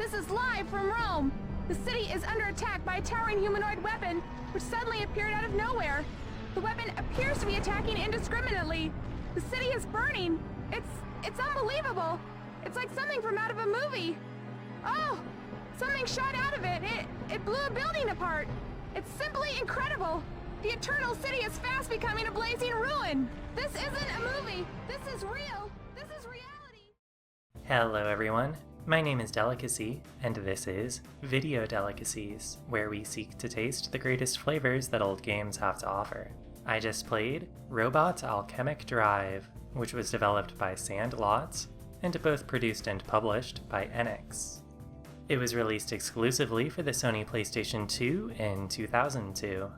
This is live from Rome. The city is under attack by a towering humanoid weapon, which suddenly appeared out of nowhere. The weapon appears to be attacking indiscriminately. The city is burning. It's unbelievable. It's like something from out of a movie. Oh, something shot out of it. It blew a building apart. It's simply incredible. The Eternal City is fast becoming a blazing ruin. This isn't a movie. This is real. This is reality. Hello everyone, my name is Delicacy, and this is Video Delicacies, where we seek to taste the greatest flavors that old games have to offer. I just played Robot Alchemic Drive, which was developed by Sandlot, and both produced and published by Enix. It was released exclusively for the Sony PlayStation 2 in 2002.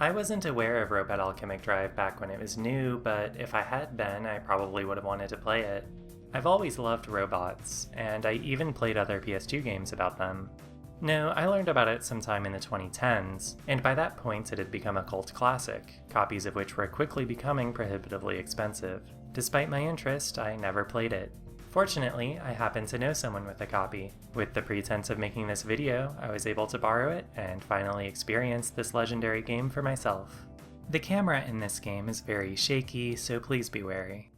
I wasn't aware of Robot Alchemic Drive back when it was new, but if I had been, I probably would have wanted to play it. I've always loved robots, and I even played other PS2 games about them. No, I learned about it sometime in the 2010s, and by that point it had become a cult classic, copies of which were quickly becoming prohibitively expensive. Despite my interest, I never played it. Fortunately, I happen to know someone with a copy. With the pretense of making this video, I was able to borrow it and finally experience this legendary game for myself. The camera in this game is very shaky, so please be wary.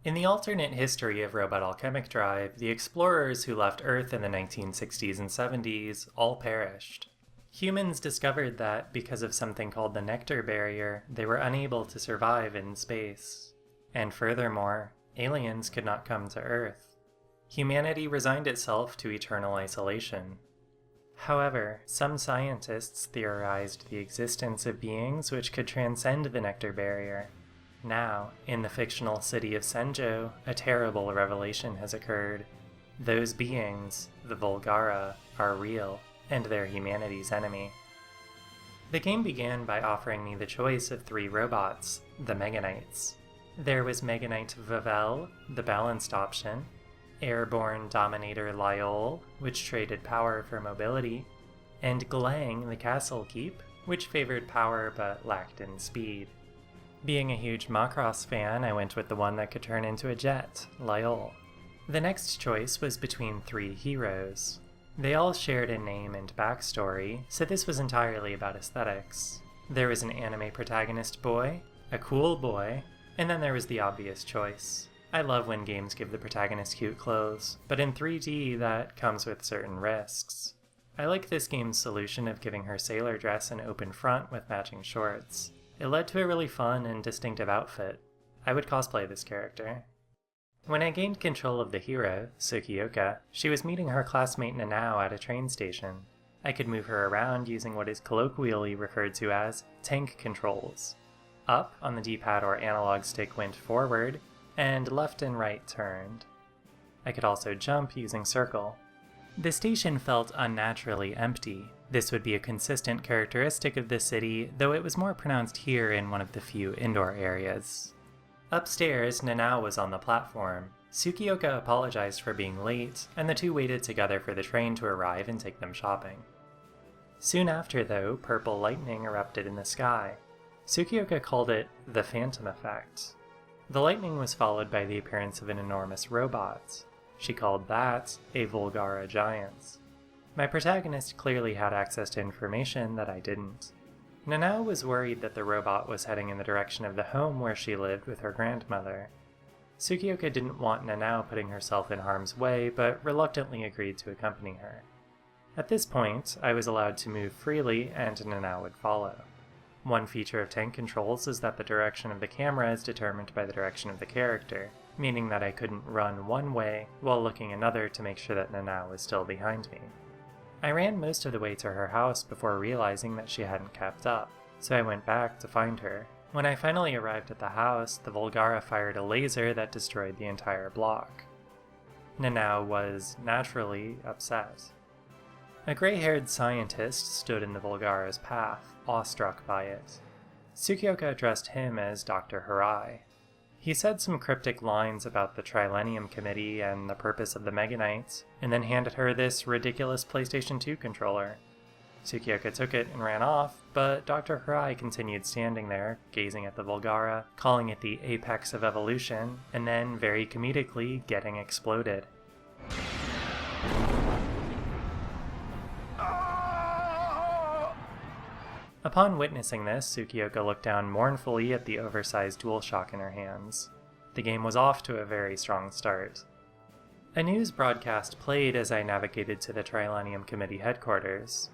In the alternate history of Robot Alchemic Drive, the explorers who left Earth in the 1960s and 70s all perished. Humans discovered that, because of something called the Nectar Barrier, they were unable to survive in space. And furthermore, aliens could not come to Earth. Humanity resigned itself to eternal isolation. However, some scientists theorized the existence of beings which could transcend the Nectar Barrier. Now, in the fictional city of Senjo, a terrible revelation has occurred. Those beings, the Volgara, are real, and they're humanity's enemy. The game began by offering me the choice of 3 robots, the Meganites. There was Meganite Vavel, the balanced option, Airborne Dominator Lyol, which traded power for mobility, and Glang the Castle Keep, which favored power but lacked in speed. Being a huge Macross fan, I went with the one that could turn into a jet, Lyol. The next choice was between 3 heroes. They all shared a name and backstory, so this was entirely about aesthetics. There was an anime protagonist boy, a cool boy, and then there was the obvious choice. I love when games give the protagonist cute clothes, but in 3D that comes with certain risks. I like this game's solution of giving her sailor dress an open front with matching shorts. It led to a really fun and distinctive outfit. I would cosplay this character. When I gained control of the hero, Tsukioka, she was meeting her classmate Nanao at a train station. I could move her around using what is colloquially referred to as tank controls. Up on the D-pad or analog stick went forward, and left and right turned. I could also jump using circle. The station felt unnaturally empty. This would be a consistent characteristic of the city, though it was more pronounced here in one of the few indoor areas. Upstairs, Nanao was on the platform. Tsukioka apologized for being late, and the two waited together for the train to arrive and take them shopping. Soon after, though, purple lightning erupted in the sky. Tsukioka called it the Phantom Effect. The lightning was followed by the appearance of an enormous robot. She called that a Volgara Giant. My protagonist clearly had access to information that I didn't. Nanao was worried that the robot was heading in the direction of the home where she lived with her grandmother. Tsukioka didn't want Nanao putting herself in harm's way, but reluctantly agreed to accompany her. At this point, I was allowed to move freely, and Nanao would follow. One feature of tank controls is that the direction of the camera is determined by the direction of the character, meaning that I couldn't run one way while looking another to make sure that Nanao was still behind me. I ran most of the way to her house before realizing that she hadn't kept up, so I went back to find her. When I finally arrived at the house, the Volgara fired a laser that destroyed the entire block. Nanao was, naturally, upset. A gray-haired scientist stood in the Volgara's path, awestruck by it. Tsukioka addressed him as Dr. Hirai. He said some cryptic lines about the Trilenium Committee and the purpose of the Meganites, and then handed her this ridiculous PlayStation 2 controller. Tsukioka took it and ran off, but Dr. Hirai continued standing there, gazing at the Volgara, calling it the apex of evolution, and then, very comedically, getting exploded. Upon witnessing this, Tsukioka looked down mournfully at the oversized DualShock in her hands. The game was off to a very strong start. A news broadcast played as I navigated to the Trilenium Committee headquarters.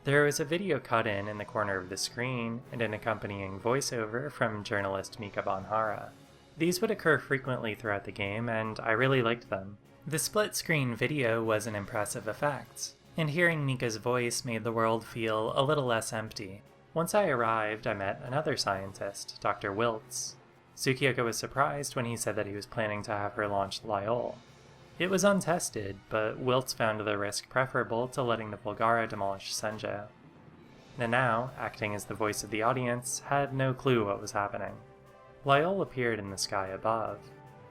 There was a video cut in the corner of the screen, and an accompanying voiceover from journalist Mika Bonhara. These would occur frequently throughout the game, and I really liked them. The split-screen video was an impressive effect, and hearing Mika's voice made the world feel a little less empty. Once I arrived, I met another scientist, Dr. Wiltz. Tsukioka was surprised when he said that he was planning to have her launch Lyol. It was untested, but Wiltz found the risk preferable to letting the Volgara demolish Senjo. Nanao, acting as the voice of the audience, had no clue what was happening. Lyol appeared in the sky above.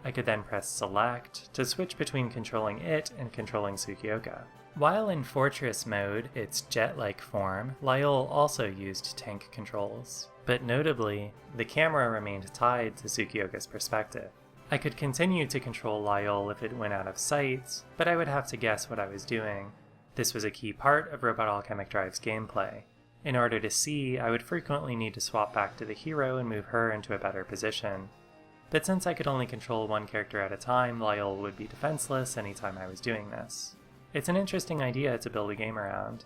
I could then press Select to switch between controlling it and controlling Tsukioka. While in Fortress mode, its jet-like form, Lyol also used tank controls. But notably, the camera remained tied to Tsukioka's perspective. I could continue to control Lyol if it went out of sight, but I would have to guess what I was doing. This was a key part of Robot Alchemic Drive's gameplay. In order to see, I would frequently need to swap back to the hero and move her into a better position. But since I could only control one character at a time, Lyol would be defenseless anytime I was doing this. It's an interesting idea to build a game around.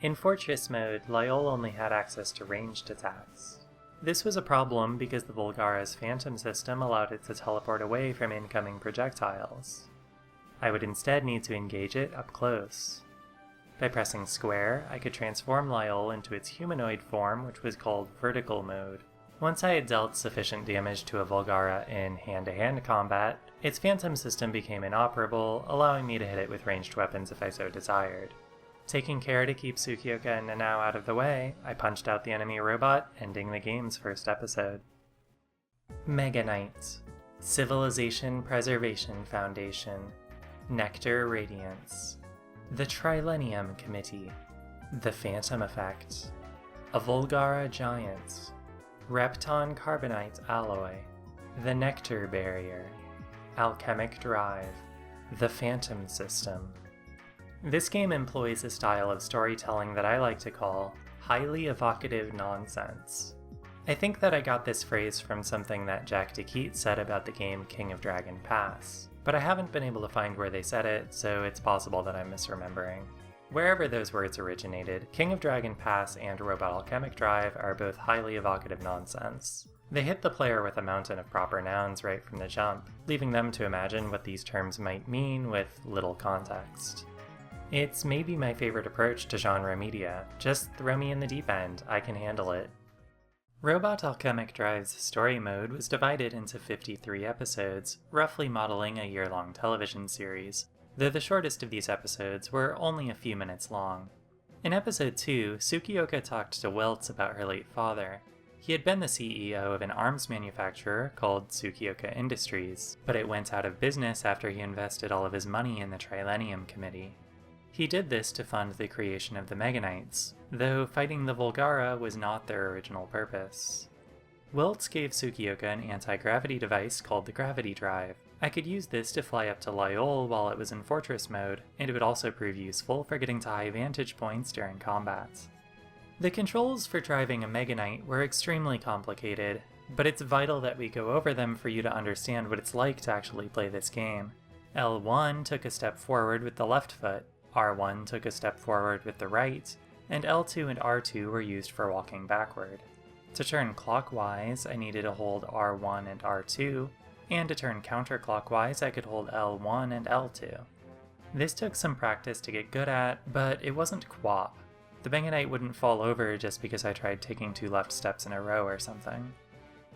In Fortress mode, Lyol only had access to ranged attacks. This was a problem because the Volgara's Phantom system allowed it to teleport away from incoming projectiles. I would instead need to engage it up close. By pressing square, I could transform Lyol into its humanoid form, which was called Vertical mode. Once I had dealt sufficient damage to a Volgara in hand-to-hand combat, its Phantom system became inoperable, allowing me to hit it with ranged weapons if I so desired. Taking care to keep Tsukioka and Nanao out of the way, I punched out the enemy robot, ending the game's first episode. Meganites, Civilization Preservation Foundation, Nectar Radiance, the Trilenium Committee, the Phantom Effect, a Volgara Giant, Repton Carbonite Alloy, the Nectar Barrier, Alchemic Drive, the Phantom System. This game employs a style of storytelling that I like to call highly evocative nonsense. I think that I got this phrase from something that Jack DeKeat said about the game King of Dragon Pass, but I haven't been able to find where they said it, so it's possible that I'm misremembering. Wherever those words originated, King of Dragon Pass and Robot Alchemic Drive are both highly evocative nonsense. They hit the player with a mountain of proper nouns right from the jump, leaving them to imagine what these terms might mean with little context. It's maybe my favorite approach to genre media. Just throw me in the deep end, I can handle it. Robot Alchemic Drive's story mode was divided into 53 episodes, roughly modeling a year-long television series, though the shortest of these episodes were only a few minutes long. In episode 2, Tsukioka talked to Wiltz about her late father. He had been the CEO of an arms manufacturer called Tsukioka Industries, but it went out of business after he invested all of his money in the Trilenium Committee. He did this to fund the creation of the Meganites, though fighting the Volgara was not their original purpose. Wiltz gave Tsukioka an anti-gravity device called the Gravity Drive. I could use this to fly up to Lyol while it was in Fortress mode, and it would also prove useful for getting to high vantage points during combat. The controls for driving a Meganite were extremely complicated, but it's vital that we go over them for you to understand what it's like to actually play this game. L1 took a step forward with the left foot, R1 took a step forward with the right, and L2 and R2 were used for walking backward. To turn clockwise, I needed to hold R1 and R2, and to turn counterclockwise, I could hold L1 and L2. This took some practice to get good at, but it wasn't QWOP. The Meganite wouldn't fall over just because I tried taking 2 left steps in a row or something.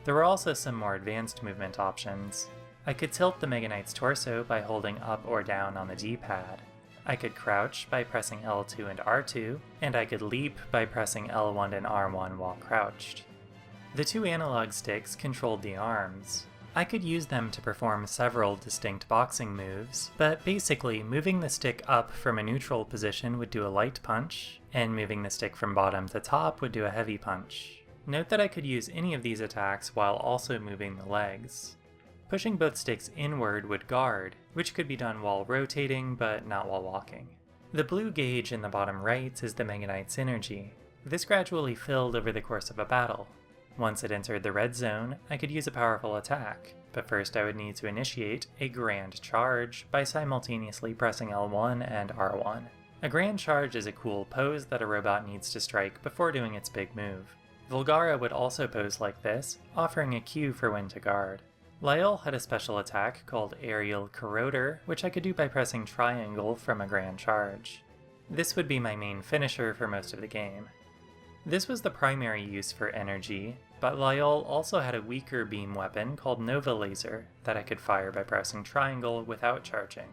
There were also some more advanced movement options. I could tilt the Meganite's torso by holding up or down on the D-pad. I could crouch by pressing L2 and R2, and I could leap by pressing L1 and R1 while crouched. The 2 analog sticks controlled the arms. I could use them to perform several distinct boxing moves, but basically moving the stick up from a neutral position would do a light punch, and moving the stick from bottom to top would do a heavy punch. Note that I could use any of these attacks while also moving the legs. Pushing both sticks inward would guard, which could be done while rotating, but not while walking. The blue gauge in the bottom right is the Meganite's energy. This gradually filled over the course of a battle. Once it entered the red zone, I could use a powerful attack, but first I would need to initiate a grand charge by simultaneously pressing L1 and R1. A grand charge is a cool pose that a robot needs to strike before doing its big move. Volgara would also pose like this, offering a cue for when to guard. Lyell had a special attack called Aerial Corroder, which I could do by pressing triangle from a grand charge. This would be my main finisher for most of the game. This was the primary use for energy, but Lyell also had a weaker beam weapon called Nova Laser that I could fire by pressing triangle without charging.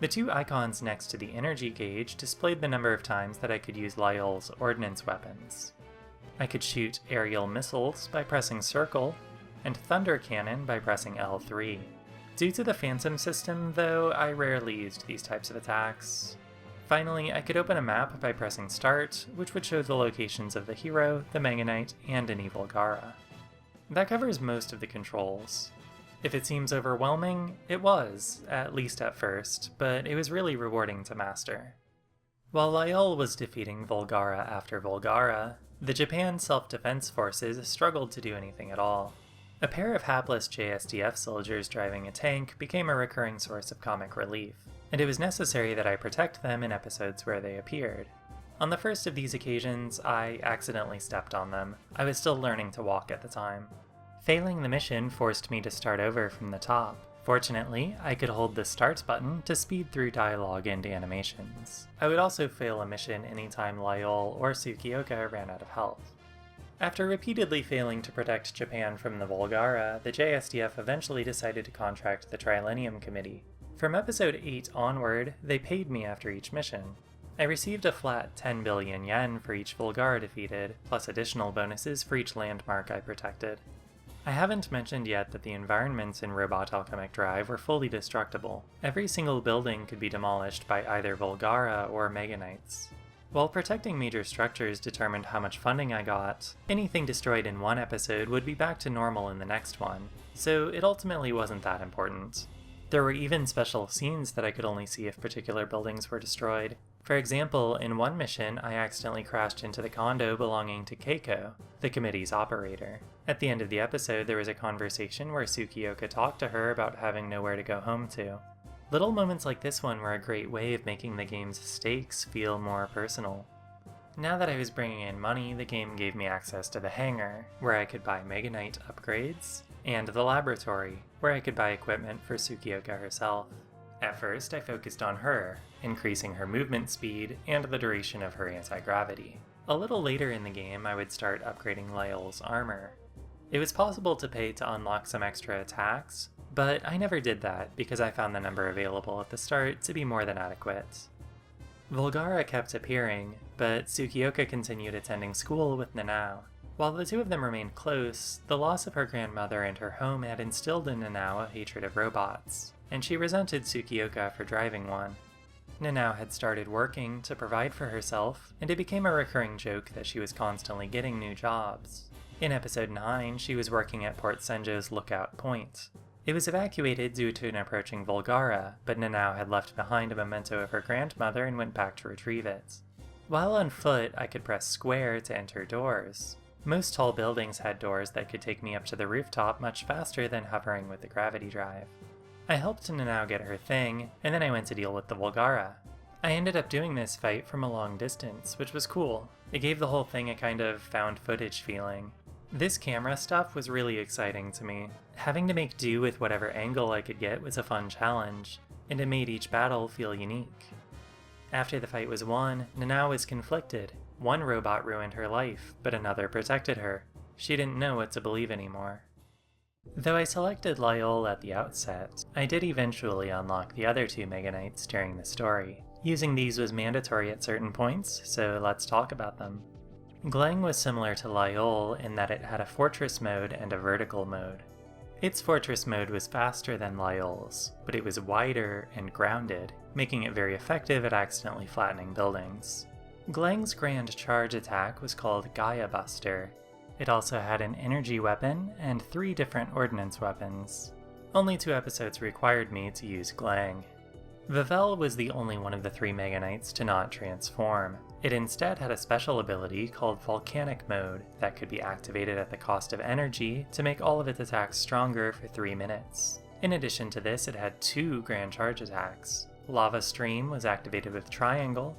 The two icons next to the energy gauge displayed the number of times that I could use Lyell's ordnance weapons. I could shoot aerial missiles by pressing circle, and thunder cannon by pressing L3. Due to the phantom system, though, I rarely used these types of attacks. Finally, I could open a map by pressing start, which would show the locations of the hero, the Meganite, and any Volgara. That covers most of the controls. If it seems overwhelming, it was, at least at first, but it was really rewarding to master. While Lyell was defeating Volgara after Volgara, the Japan Self-Defense Forces struggled to do anything at all. A pair of hapless JSDF soldiers driving a tank became a recurring source of comic relief, and it was necessary that I protect them in episodes where they appeared. On the first of these occasions, I accidentally stepped on them. I was still learning to walk at the time. Failing the mission forced me to start over from the top. Fortunately, I could hold the start button to speed through dialogue and animations. I would also fail a mission anytime Lyell or Tsukioka ran out of health. After repeatedly failing to protect Japan from the Volgara, the JSDF eventually decided to contract the Trilenium Committee. From episode 8 onward, they paid me after each mission. I received a flat 10 billion yen for each Volgara defeated, plus additional bonuses for each landmark I protected. I haven't mentioned yet that the environments in Robot Alchemic Drive were fully destructible. Every single building could be demolished by either Volgara or Meganites. While protecting major structures determined how much funding I got, anything destroyed in one episode would be back to normal in the next one, so it ultimately wasn't that important. There were even special scenes that I could only see if particular buildings were destroyed. For example, in one mission, I accidentally crashed into the condo belonging to Keiko, the committee's operator. At the end of the episode, there was a conversation where Tsukioka talked to her about having nowhere to go home to. Little moments like this one were a great way of making the game's stakes feel more personal. Now that I was bringing in money, the game gave me access to the hangar, where I could buy Meganite upgrades, and the laboratory, where I could buy equipment for Tsukioka herself. At first, I focused on her, increasing her movement speed and the duration of her anti-gravity. A little later in the game, I would start upgrading Lyell's armor. It was possible to pay to unlock some extra attacks, but I never did that because I found the number available at the start to be more than adequate. Volgara kept appearing, but Tsukioka continued attending school with Nanao. While the two of them remained close, the loss of her grandmother and her home had instilled in Nanao a hatred of robots, and she resented Tsukioka for driving one. Nanao had started working to provide for herself, and it became a recurring joke that she was constantly getting new jobs. In episode 9, she was working at Port Senjo's lookout point. It was evacuated due to an approaching Volgara, but Nanao had left behind a memento of her grandmother and went back to retrieve it. While on foot, I could press square to enter doors. Most tall buildings had doors that could take me up to the rooftop much faster than hovering with the gravity drive. I helped Nanao get her thing, and then I went to deal with the Volgara. I ended up doing this fight from a long distance, which was cool. It gave the whole thing a kind of found footage feeling. This camera stuff was really exciting to me. Having to make do with whatever angle I could get was a fun challenge, and it made each battle feel unique. After the fight was won, Nanao was conflicted. One robot ruined her life, but another protected her. She didn't know what to believe anymore. Though I selected Lyell at the outset, I did eventually unlock the other two Meganites during the story. Using these was mandatory at certain points, so let's talk about them. Gleng was similar to Lyell in that it had a fortress mode and a vertical mode. Its fortress mode was faster than Lyell's, but it was wider and grounded, making it very effective at accidentally flattening buildings. Gleng's grand charge attack was called Gaia Buster. It also had an energy weapon and 3 different ordnance weapons. Only 2 episodes required me to use Gleng. Vivelle was the only one of the three Meganites to not transform. It instead had a special ability called Volcanic Mode that could be activated at the cost of energy to make all of its attacks stronger for 3 minutes. In addition to this, it had 2 Grand Charge attacks. Lava Stream was activated with Triangle,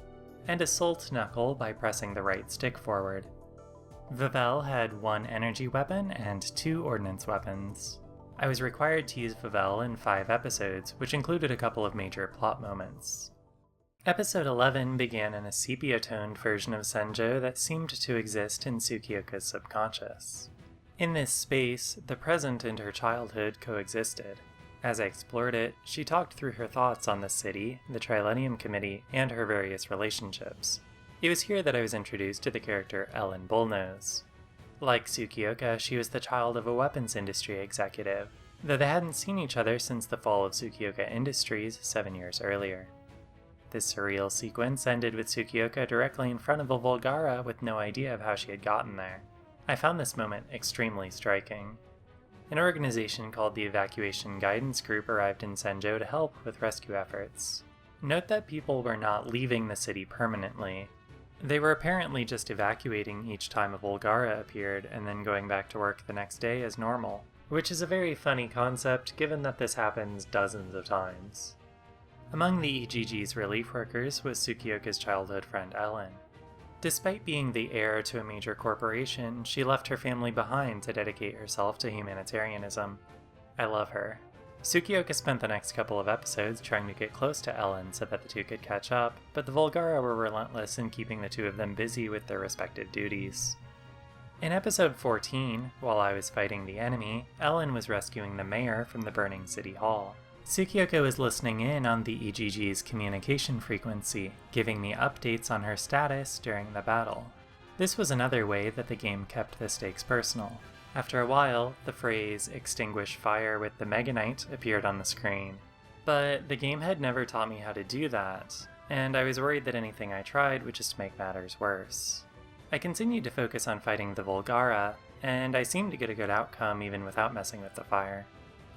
and Assault Knuckle by pressing the right stick forward. Vivelle had 1 energy weapon and 2 ordnance weapons. I was required to use Vivelle in 5 episodes, which included a couple of major plot moments. Episode 11 began in a sepia-toned version of Senjo that seemed to exist in Tsukioka's subconscious. In this space, the present and her childhood coexisted. As I explored it, she talked through her thoughts on the city, the Trilenium Committee, and her various relationships. It was here that I was introduced to the character Ellen Bullnose. Like Tsukioka, she was the child of a weapons industry executive, though they hadn't seen each other since the fall of Tsukioka Industries 7 years earlier. This surreal sequence ended with Tsukioka directly in front of a Volgara with no idea of how she had gotten there. I found this moment extremely striking. An organization called the Evacuation Guidance Group arrived in Senjo to help with rescue efforts. Note that people were not leaving the city permanently. They were apparently just evacuating each time a Volgara appeared and then going back to work the next day as normal, which is a very funny concept given that this happens dozens of times. Among the EGG's relief workers was Tsukioka's childhood friend Ellen. Despite being the heir to a major corporation, she left her family behind to dedicate herself to humanitarianism. I love her. Tsukioka spent the next couple of episodes trying to get close to Ellen so that the two could catch up, but the Volgara were relentless in keeping the two of them busy with their respective duties. In episode 14, while I was fighting the enemy, Ellen was rescuing the mayor from the burning city hall. Tsukioka was listening in on the EGG's communication frequency, giving me updates on her status during the battle. This was another way that the game kept the stakes personal. After a while, the phrase "extinguish fire with the Meganite" appeared on the screen. But the game had never taught me how to do that, and I was worried that anything I tried would just make matters worse. I continued to focus on fighting the Volgara, and I seemed to get a good outcome even without messing with the fire.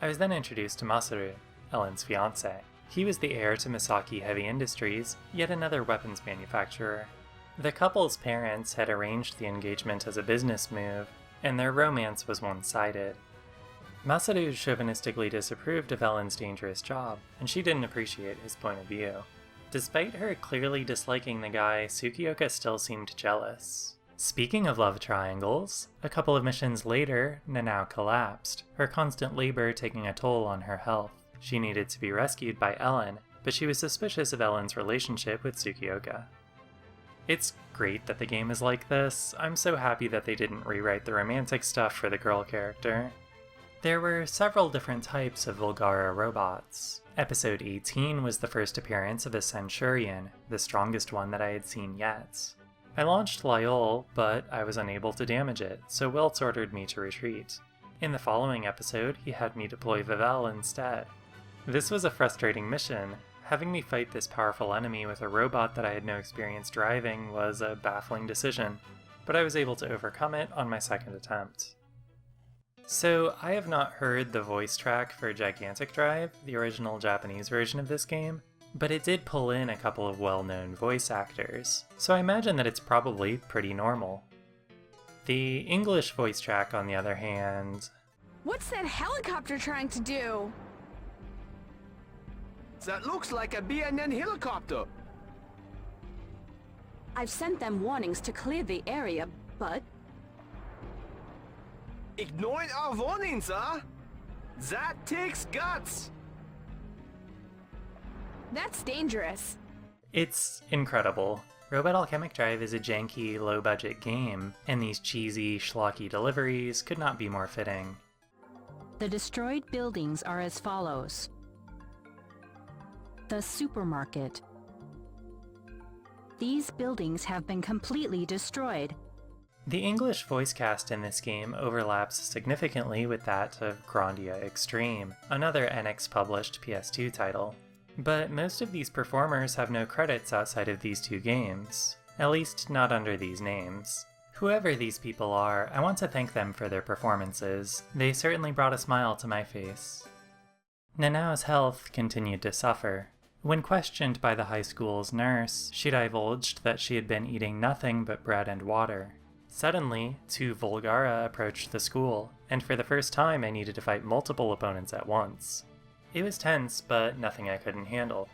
I was then introduced to Masaru, Ellen's fiancé. He was the heir to Misaki Heavy Industries, yet another weapons manufacturer. The couple's parents had arranged the engagement as a business move, and their romance was one-sided. Masaru chauvinistically disapproved of Ellen's dangerous job, and she didn't appreciate his point of view. Despite her clearly disliking the guy, Tsukioka still seemed jealous. Speaking of love triangles, a couple of missions later, Nanao collapsed, her constant labor taking a toll on her health. She needed to be rescued by Ellen, but she was suspicious of Ellen's relationship with Tsukioka. It's great that the game is like this. I'm so happy that they didn't rewrite the romantic stuff for the girl character. There were several different types of Volgara robots. Episode 18 was the first appearance of a Centurion, the strongest one that I had seen yet. I launched Lyol, but I was unable to damage it, so Wiltz ordered me to retreat. In the following episode, he had me deploy Vivelle instead. This was a frustrating mission. Having me fight this powerful enemy with a robot that I had no experience driving was a baffling decision, but I was able to overcome it on my second attempt. So, I have not heard the voice track for Gigantic Drive, the original Japanese version of this game, but it did pull in a couple of well-known voice actors, so I imagine that it's probably pretty normal. The English voice track, on the other hand... What's that helicopter trying to do? That looks like a BNN helicopter. I've sent them warnings to clear the area, but... Ignoring our warnings, huh? That takes guts. That's dangerous. It's incredible. Robot Alchemic Drive is a janky, low-budget game, and these cheesy, schlocky deliveries could not be more fitting. The destroyed buildings are as follows. The supermarket. These buildings have been completely destroyed. The English voice cast in this game overlaps significantly with that of Grandia Extreme, another NX-published PS2 title. But most of these performers have no credits outside of these two games, at least not under these names. Whoever these people are, I want to thank them for their performances. They certainly brought a smile to my face. Nanao's health continued to suffer. When questioned by the high school's nurse, she divulged that she had been eating nothing but bread and water. Suddenly, 2 Volgara approached the school, and for the first time I needed to fight multiple opponents at once. It was tense, but nothing I couldn't handle.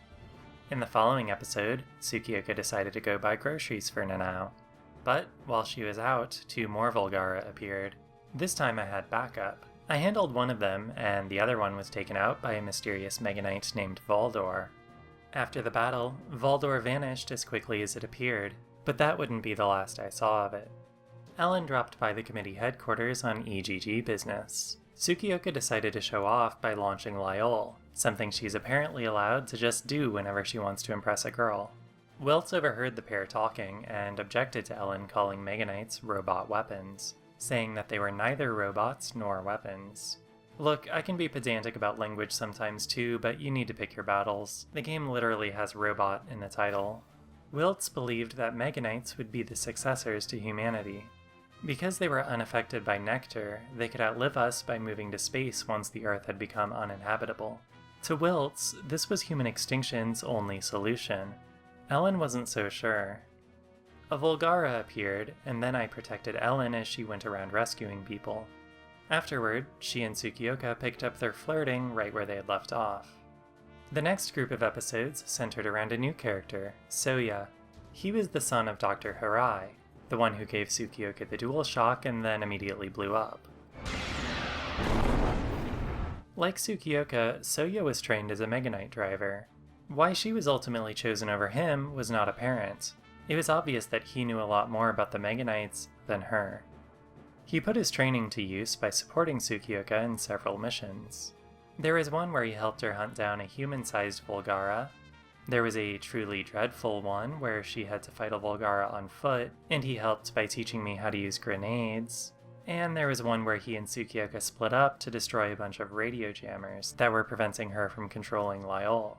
In the following episode, Tsukioka decided to go buy groceries for Nanao. But while she was out, 2 more Volgara appeared. This time I had backup. I handled one of them, and the other one was taken out by a mysterious Meganite named Valdor. After the battle, Valdor vanished as quickly as it appeared, but that wouldn't be the last I saw of it. Ellen dropped by the committee headquarters on EGG business. Tsukioka decided to show off by launching Lyol, something she's apparently allowed to just do whenever she wants to impress a girl. Wiltz overheard the pair talking and objected to Ellen calling Meganites robot weapons, saying that they were neither robots nor weapons. Look, I can be pedantic about language sometimes too, but you need to pick your battles. The game literally has robot in the title. Wiltz believed that Meganites would be the successors to humanity. Because they were unaffected by nectar, they could outlive us by moving to space once the Earth had become uninhabitable. To Wiltz, this was human extinction's only solution. Ellen wasn't so sure. A Volgara appeared, and then I protected Ellen as she went around rescuing people. Afterward, she and Tsukioka picked up their flirting right where they had left off. The next group of episodes centered around a new character, Souya. He was the son of Dr. Hirai, the one who gave Tsukioka the dual shock and then immediately blew up. Like Tsukioka, Souya was trained as a Meganite driver. Why she was ultimately chosen over him was not apparent. It was obvious that he knew a lot more about the Meganites than her. He put his training to use by supporting Tsukioka in several missions. There was one where he helped her hunt down a human-sized Volgara. There was a truly dreadful one where she had to fight a Volgara on foot, and he helped by teaching me how to use grenades. And there was one where he and Tsukioka split up to destroy a bunch of radio jammers that were preventing her from controlling Lyol.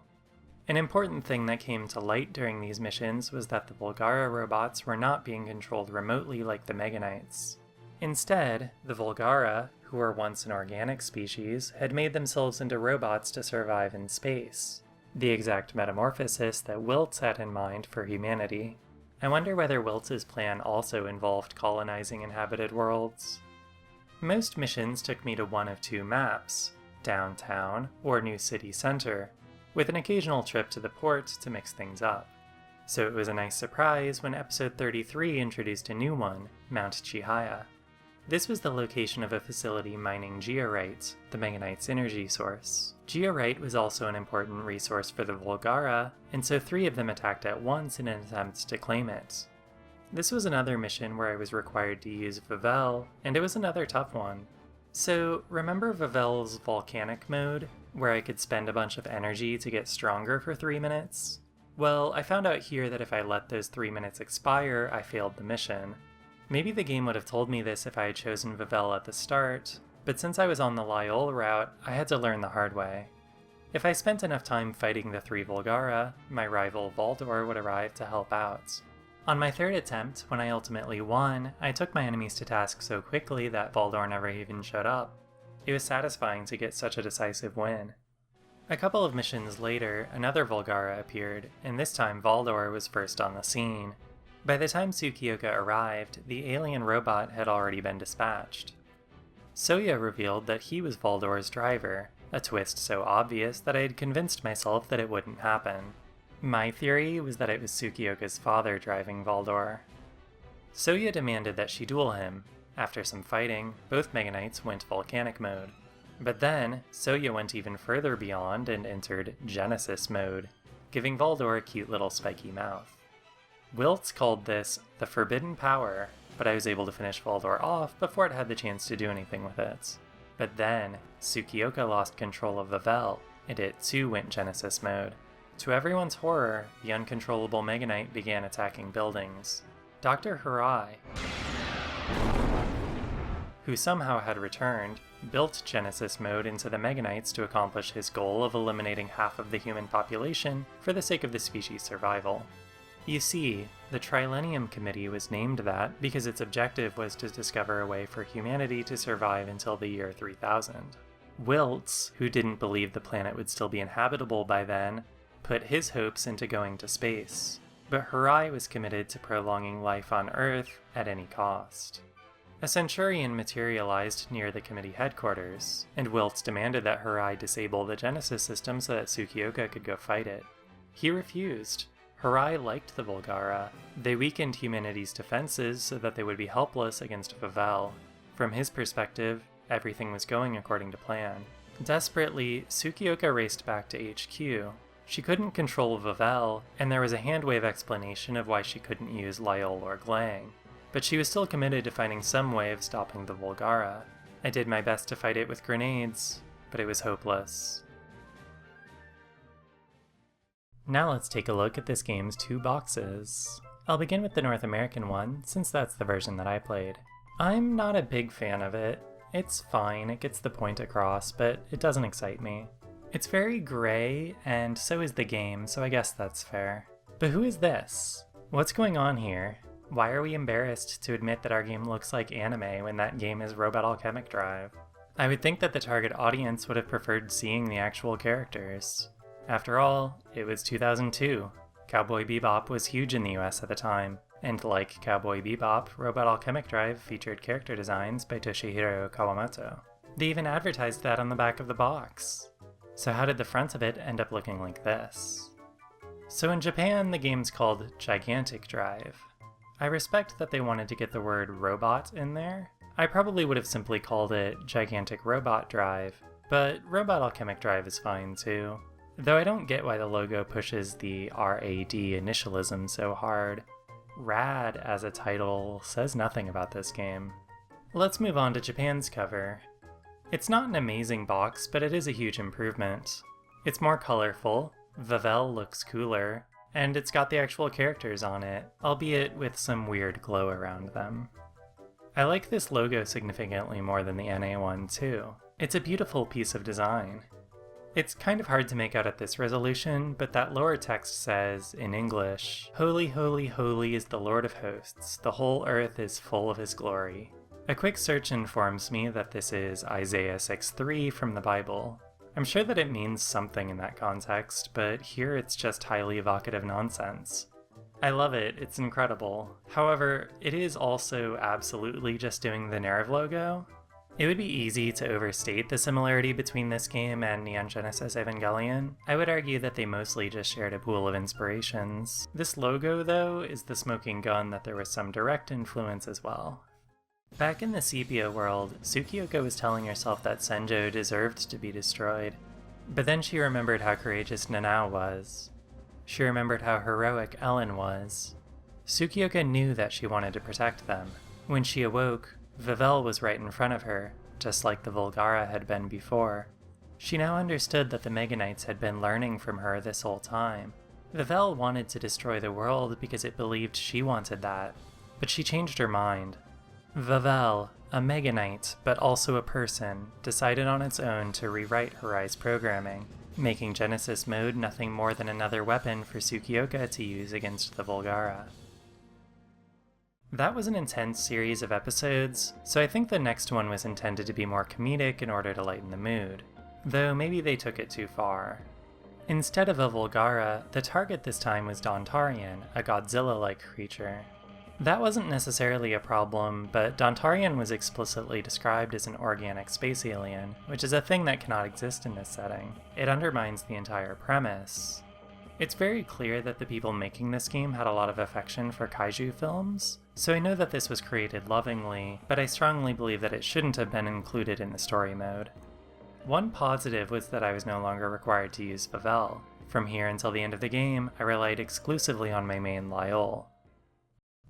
An important thing that came to light during these missions was that the Volgara robots were not being controlled remotely like the Meganites. Instead, the Volgara, who were once an organic species, had made themselves into robots to survive in space. The exact metamorphosis that Wiltz had in mind for humanity. I wonder whether Wiltz's plan also involved colonizing inhabited worlds. Most missions took me to one of 2 maps, downtown or New City Center, with an occasional trip to the port to mix things up. So it was a nice surprise when episode 33 introduced a new one, Mount Chihaya. This was the location of a facility mining georite, the Meganite's energy source. Georite was also an important resource for the Volgara, and so 3 of them attacked at once in an attempt to claim it. This was another mission where I was required to use Vavel, and it was another tough one. So, remember Vavel's volcanic mode, where I could spend a bunch of energy to get stronger for 3 minutes? Well, I found out here that if I let those 3 minutes expire, I failed the mission. Maybe the game would have told me this if I had chosen Vavel at the start, but since I was on the Lyol route, I had to learn the hard way. If I spent enough time fighting the 3 Volgara, my rival Valdor would arrive to help out. On my 3rd attempt, when I ultimately won, I took my enemies to task so quickly that Valdor never even showed up. It was satisfying to get such a decisive win. A couple of missions later, another Volgara appeared, and this time Valdor was first on the scene. By the time Tsukioka arrived, the alien robot had already been dispatched. Souya revealed that he was Valdor's driver, a twist so obvious that I had convinced myself that it wouldn't happen. My theory was that it was Tsukioka's father driving Valdor. Souya demanded that she duel him. After some fighting, both Meganites went volcanic mode. But then, Souya went even further beyond and entered Genesis mode, giving Valdor a cute little spiky mouth. Wiltz called this the Forbidden Power, but I was able to finish Valdor off before it had the chance to do anything with it. But then, Tsukioka lost control of Vavel, and it too went Genesis mode. To everyone's horror, the uncontrollable Meganite began attacking buildings. Dr. Hirai, who somehow had returned, built Genesis mode into the Meganites to accomplish his goal of eliminating half of the human population for the sake of the species' survival. You see, the Trilenium Committee was named that because its objective was to discover a way for humanity to survive until the year 3000. Wiltz, who didn't believe the planet would still be inhabitable by then, put his hopes into going to space, but Harai was committed to prolonging life on Earth at any cost. A Centurion materialized near the committee headquarters, and Wilt demanded that Harai disable the Genesis system so that Tsukioka could go fight it. He refused. Harai liked the Volgara. They weakened humanity's defenses so that they would be helpless against Vavel. From his perspective, everything was going according to plan. Desperately, Tsukioka raced back to HQ. She couldn't control Vavel, and there was a handwave explanation of why she couldn't use Lyol or Glang. But she was still committed to finding some way of stopping the Volgara. I did my best to fight it with grenades, but it was hopeless. Now let's take a look at this game's 2 boxes. I'll begin with the North American one, since that's the version that I played. I'm not a big fan of it. It's fine, it gets the point across, but it doesn't excite me. It's very gray, and so is the game, so I guess that's fair. But who is this? What's going on here? Why are we embarrassed to admit that our game looks like anime when that game is Robot Alchemic Drive? I would think that the target audience would have preferred seeing the actual characters. After all, it was 2002. Cowboy Bebop was huge in the US at the time, and like Cowboy Bebop, Robot Alchemic Drive featured character designs by Toshihiro Kawamoto. They even advertised that on the back of the box. So how did the front of it end up looking like this? So in Japan, the game's called Gigantic Drive. I respect that they wanted to get the word robot in there. I probably would have simply called it Gigantic Robot Drive, but Robot Alchemic Drive is fine too. Though I don't get why the logo pushes the RAD initialism so hard. RAD as a title says nothing about this game. Let's move on to Japan's cover. It's not an amazing box, but it is a huge improvement. It's more colorful, Vavel looks cooler, and it's got the actual characters on it, albeit with some weird glow around them. I like this logo significantly more than the NA one too. It's a beautiful piece of design. It's kind of hard to make out at this resolution, but that lower text says, in English, "Holy, holy, holy is the Lord of hosts, the whole earth is full of his glory." A quick search informs me that this is Isaiah 6:3 from the Bible. I'm sure that it means something in that context, but here it's just highly evocative nonsense. I love it, it's incredible. However, it is also absolutely just doing the Nerve logo. It would be easy to overstate the similarity between this game and Neon Genesis Evangelion. I would argue that they mostly just shared a pool of inspirations. This logo, though, is the smoking gun that there was some direct influence as well. Back in the Sepia world, Tsukioka was telling herself that Senjo deserved to be destroyed. But then she remembered how courageous Nanao was. She remembered how heroic Ellen was. Tsukioka knew that she wanted to protect them. When she awoke, Vavel was right in front of her, just like the Volgara had been before. She now understood that the Meganites had been learning from her this whole time. Vavel wanted to destroy the world because it believed she wanted that, but she changed her mind. Vavel, a Meganite, but also a person, decided on its own to rewrite Harai's programming, making Genesis mode nothing more than another weapon for Tsukioka to use against the Volgara. That was an intense series of episodes, so I think the next one was intended to be more comedic in order to lighten the mood, though maybe they took it too far. Instead of a Volgara, the target this time was Dontarian, a Godzilla-like creature. That wasn't necessarily a problem, but Dontarian was explicitly described as an organic space alien, which is a thing that cannot exist in this setting. It undermines the entire premise. It's very clear that the people making this game had a lot of affection for kaiju films, so I know that this was created lovingly, but I strongly believe that it shouldn't have been included in the story mode. One positive was that I was no longer required to use Vavel. From here until the end of the game, I relied exclusively on my main Lyol.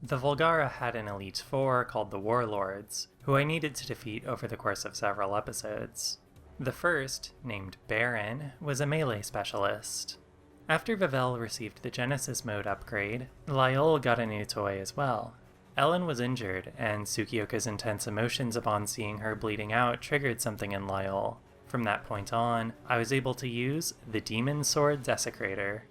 The Volgara had an Elite Four called the Warlords, who I needed to defeat over the course of several episodes. The first, named Baron, was a melee specialist. After Vavel received the Genesis mode upgrade, Lyol got a new toy as well. Ellen was injured, and Tsukioka's intense emotions upon seeing her bleeding out triggered something in Lyol. From that point on, I was able to use the Demon Sword Desecrator.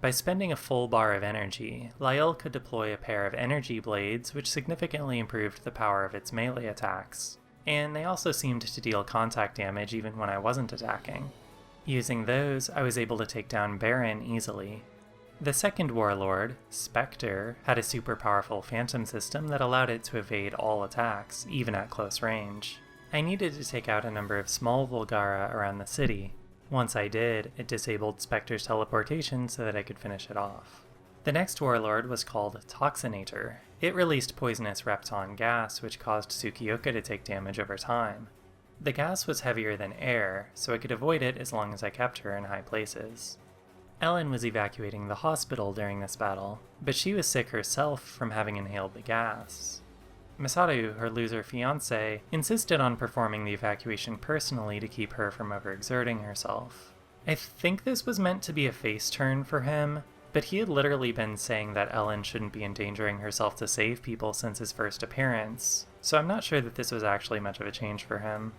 By spending a full bar of energy, Lyol could deploy a pair of energy blades which significantly improved the power of its melee attacks, and they also seemed to deal contact damage even when I wasn't attacking. Using those, I was able to take down Baron easily. The second warlord, Spectre, had a super powerful phantom system that allowed it to evade all attacks, even at close range. I needed to take out a number of small Volgara around the city. Once I did, it disabled Spectre's teleportation so that I could finish it off. The next warlord was called Toxinator. It released poisonous Repton gas, which caused Tsukioka to take damage over time. The gas was heavier than air, so I could avoid it as long as I kept her in high places. Ellen was evacuating the hospital during this battle, but she was sick herself from having inhaled the gas. Masaru, her loser fiancé, insisted on performing the evacuation personally to keep her from overexerting herself. I think this was meant to be a face turn for him, but he had literally been saying that Ellen shouldn't be endangering herself to save people since his first appearance, so I'm not sure that this was actually much of a change for him.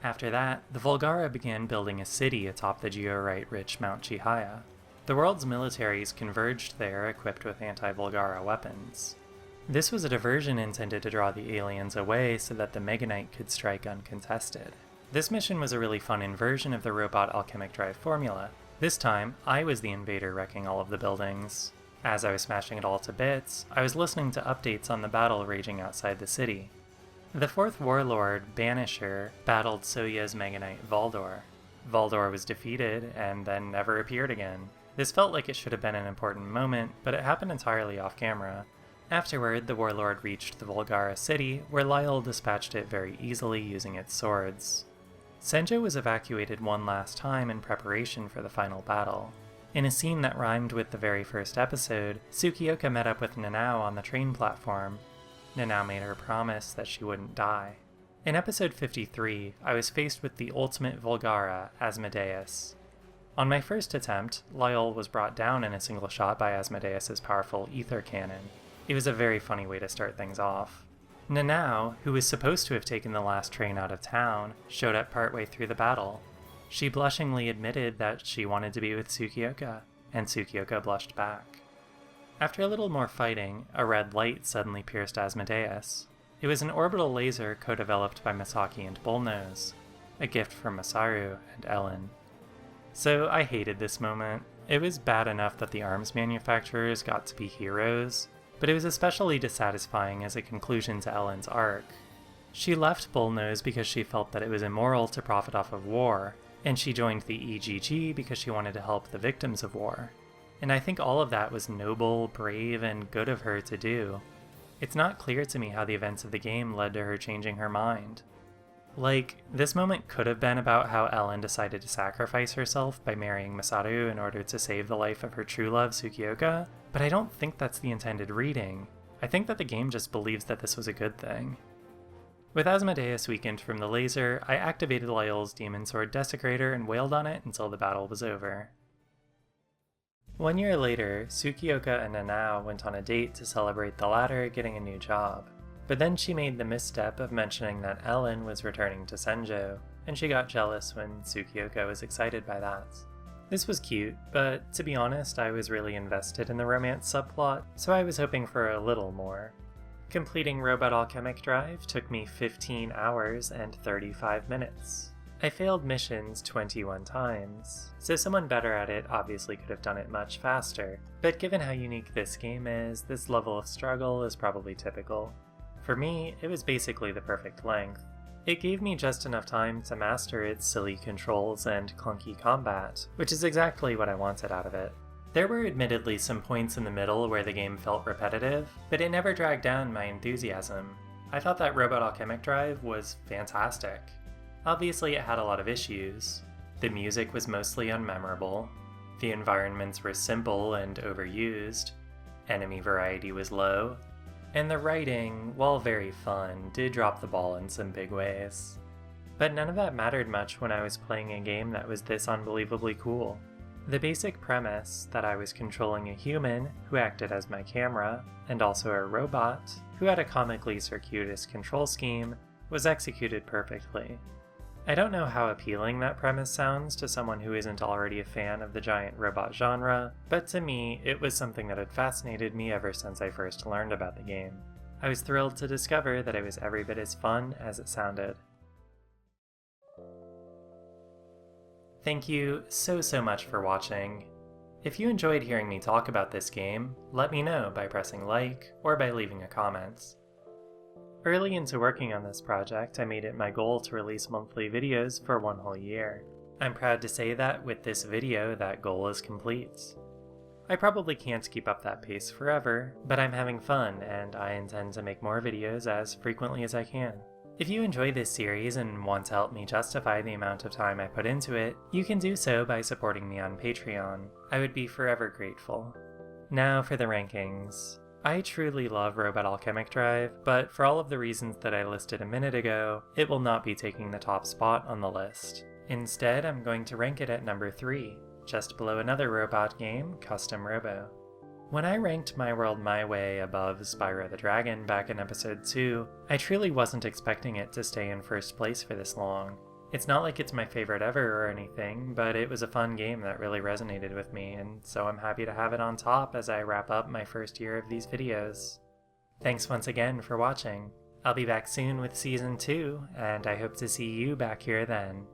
After that, the Volgara began building a city atop the georite-rich Mount Chihaya. The world's militaries converged there equipped with anti-Volgara weapons. This was a diversion intended to draw the aliens away so that the Meganite could strike uncontested. This mission was a really fun inversion of the Robot Alchemic Drive formula. This time, I was the invader wrecking all of the buildings. As I was smashing it all to bits, I was listening to updates on the battle raging outside the city. The fourth warlord, Banisher, battled Souya's Meganite Valdor. Valdor was defeated and then never appeared again. This felt like it should have been an important moment, but it happened entirely off camera. Afterward, the warlord reached the Volgara city, where Lyle dispatched it very easily using its swords. Senjo was evacuated one last time in preparation for the final battle. In a scene that rhymed with the very first episode, Tsukioka met up with Nanao on the train platform. Nanao made her promise that she wouldn't die. In episode 53, I was faced with the ultimate Volgara, Asmodeus. On my first attempt, Lyle was brought down in a single shot by Asmodeus' powerful ether cannon. It was a very funny way to start things off. Nanao, who was supposed to have taken the last train out of town, showed up partway through the battle. She blushingly admitted that she wanted to be with Tsukioka, and Tsukioka blushed back. After a little more fighting, a red light suddenly pierced Asmodeus. It was an orbital laser co-developed by Masaki and Bullnose, a gift from Masaru and Ellen. So I hated this moment. It was bad enough that the arms manufacturers got to be heroes, but it was especially dissatisfying as a conclusion to Ellen's arc. She left Bullnose because she felt that it was immoral to profit off of war, and she joined the EGG because she wanted to help the victims of war. And I think all of that was noble, brave, and good of her to do. It's not clear to me how the events of the game led to her changing her mind. Like, this moment could have been about how Ellen decided to sacrifice herself by marrying Masaru in order to save the life of her true love, Tsukioka, but I don't think that's the intended reading. I think that the game just believes that this was a good thing. With Asmodeus weakened from the laser, I activated Lyle's Demon Sword Desecrator and wailed on it until the battle was over. 1 year later, Tsukioka and Nanao went on a date to celebrate the latter getting a new job. But then she made the misstep of mentioning that Ellen was returning to Senjo, and she got jealous when Tsukioka was excited by that. This was cute, but to be honest, I was really invested in the romance subplot, so I was hoping for a little more. Completing Robot Alchemic Drive took me 15 hours and 35 minutes. I failed missions 21 times, so someone better at it obviously could have done it much faster, but given how unique this game is, this level of struggle is probably typical. For me, it was basically the perfect length. It gave me just enough time to master its silly controls and clunky combat, which is exactly what I wanted out of it. There were admittedly some points in the middle where the game felt repetitive, but it never dragged down my enthusiasm. I thought that Robot Alchemic Drive was fantastic. Obviously it had a lot of issues. The music was mostly unmemorable, the environments were simple and overused, enemy variety was low, and the writing, while very fun, did drop the ball in some big ways. But none of that mattered much when I was playing a game that was this unbelievably cool. The basic premise, that I was controlling a human who acted as my camera, and also a robot who had a comically circuitous control scheme, was executed perfectly. I don't know how appealing that premise sounds to someone who isn't already a fan of the giant robot genre, but to me, it was something that had fascinated me ever since I first learned about the game. I was thrilled to discover that it was every bit as fun as it sounded. Thank you so much for watching. If you enjoyed hearing me talk about this game, let me know by pressing like or by leaving a comment. Early into working on this project, I made it my goal to release monthly videos for 1 whole year. I'm proud to say that with this video, that goal is complete. I probably can't keep up that pace forever, but I'm having fun and I intend to make more videos as frequently as I can. If you enjoy this series and want to help me justify the amount of time I put into it, you can do so by supporting me on Patreon. I would be forever grateful. Now for the rankings. I truly love Robot Alchemic Drive, but for all of the reasons that I listed a minute ago, it will not be taking the top spot on the list. Instead, I'm going to rank it at number 3, just below another robot game, Custom Robo. When I ranked My World My Way above Spyro the Dragon back in episode 2, I truly wasn't expecting it to stay in first place for this long. It's not like it's my favorite ever or anything, but it was a fun game that really resonated with me, and so I'm happy to have it on top as I wrap up my first year of these videos. Thanks once again for watching. I'll be back soon with Season 2, and I hope to see you back here then.